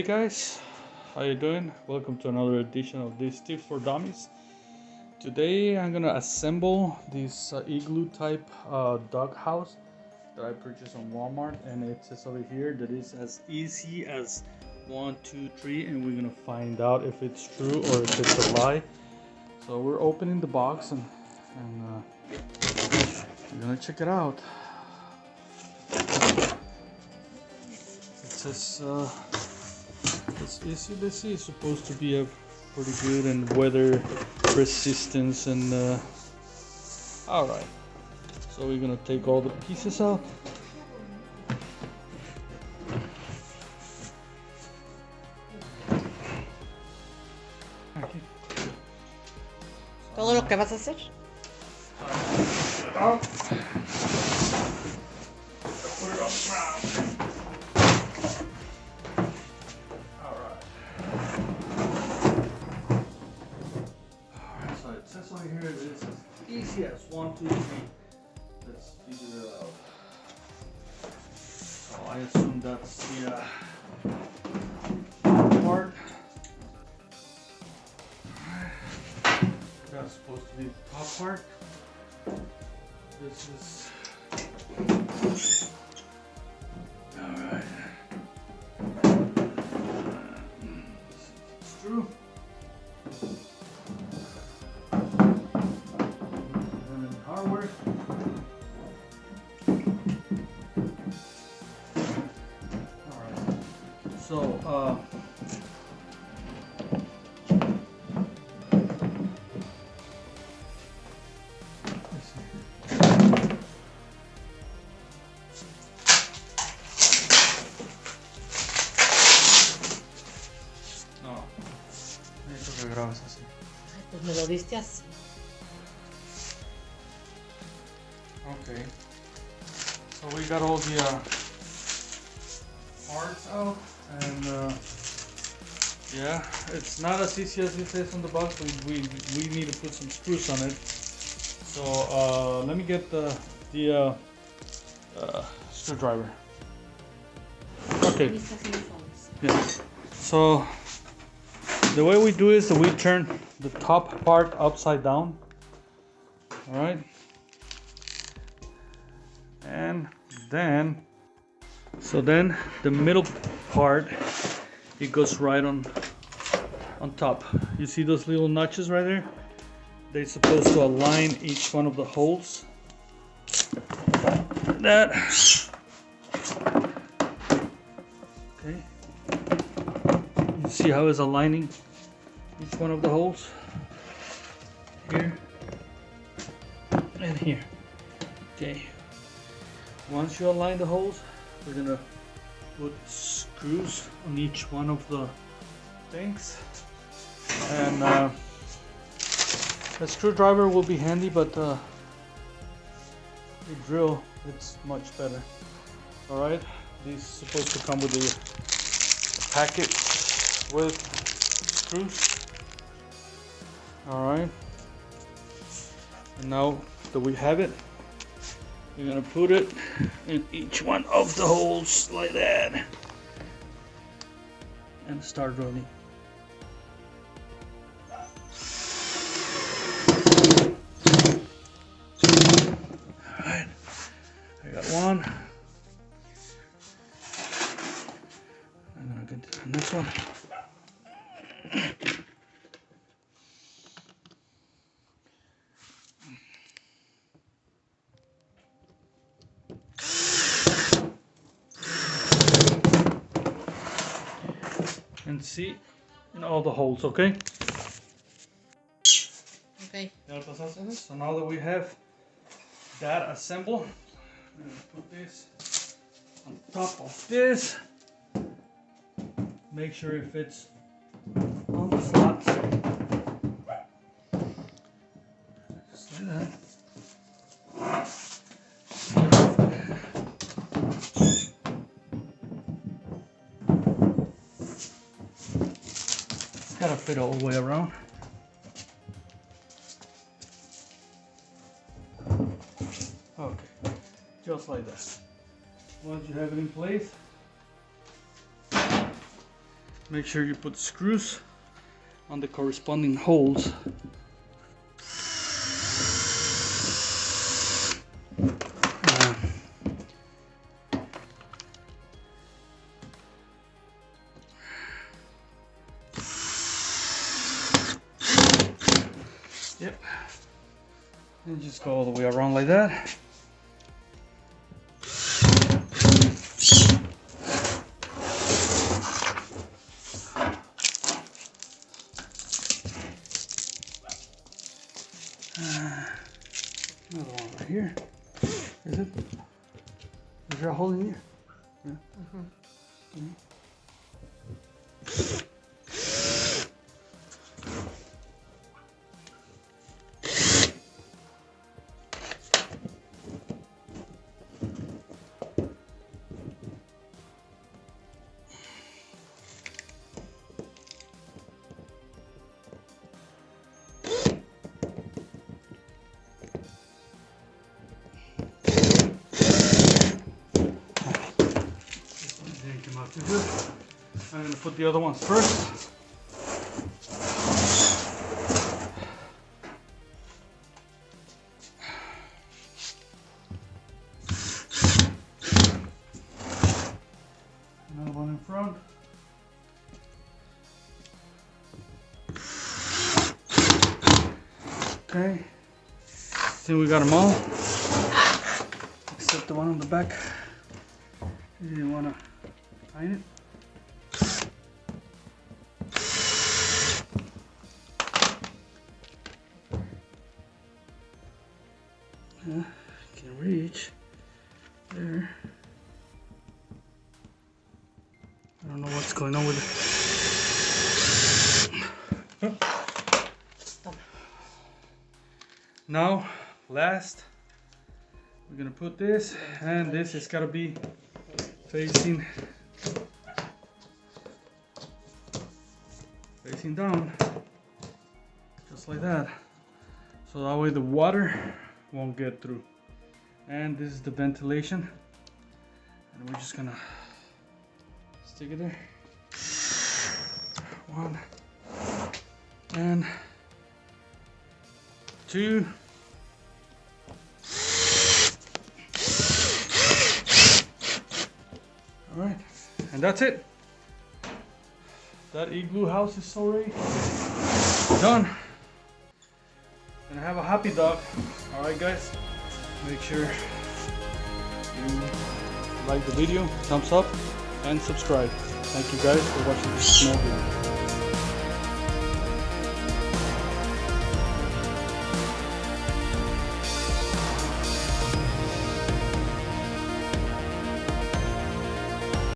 Hey guys, how you doing? Welcome to another edition of this Tips for Dummies. Today I'm gonna assemble this igloo type dog house that I purchased on Walmart, and it says over here that it's as easy as 1, 2, 3, and we're gonna find out if it's true or if it's a lie. So we're opening the box and we're gonna check it out. It says it's easy. This is supposed to be a pretty good and weather resistance and all right. So we're gonna take all the pieces out. ¿Todo lo que vas a hacer? Out. Put it on the ground. All right. So it says over here that it's as easy as 1, 2, 3. Let's figure it out. So I assume that's the part. That's supposed to be the top part. This is alright. It's true. And then hardware. Alright. So necesito que grabes así. Ay, pues me lo diste así. Okay. So we got all the parts out, and yeah, it's not as easy as it says on the box. We need to put some screws on it. So let me get the screwdriver. Okay. Yeah. So the way we do is that we turn the top part upside down. All right. And then, then the middle part, it goes right on top. You see those little notches right there? They're supposed to align each one of the holes. That. Okay. You see how it's aligning each one of the holes? Here and here. Okay. Once you align the holes, we're gonna put screws on each one of the things, and the screwdriver will be handy, but the drill, it's much better. All right, this is supposed to come with a packet with screws. All right, and now that we have it, we're gonna put it in each one of the holes like that and start rolling. Alright, I got one. I'm gonna get to the next one. And see in all the holes, okay? Okay. So now that we have that assembled, I'm gonna put this on top of this. Make sure it fits on the slots. Just like that. Gotta fit all the way around. Okay, just like that. Once you have it in place, make sure you put screws on the corresponding holes. Yep. And just go all the way around like that. Another one right here. Is it? Is there a hole in here? Yeah. Didn't come out too good. I'm gonna put the other ones first. Another one in front. Okay. Then we got them all, except the one on the back. You didn't want to tighten it. Yeah, can reach there. I don't know what's going on with it. Now, last, we're gonna put this, and this has gotta be facing down, just like that. So that way the water won't get through. And this is the ventilation, and we're just gonna stick it there. 1 and 2. All right, and that's it. That igloo house is already done. And I have a happy dog. All right, guys, make sure you like the video, thumbs up, and subscribe. Thank you guys for watching this small video.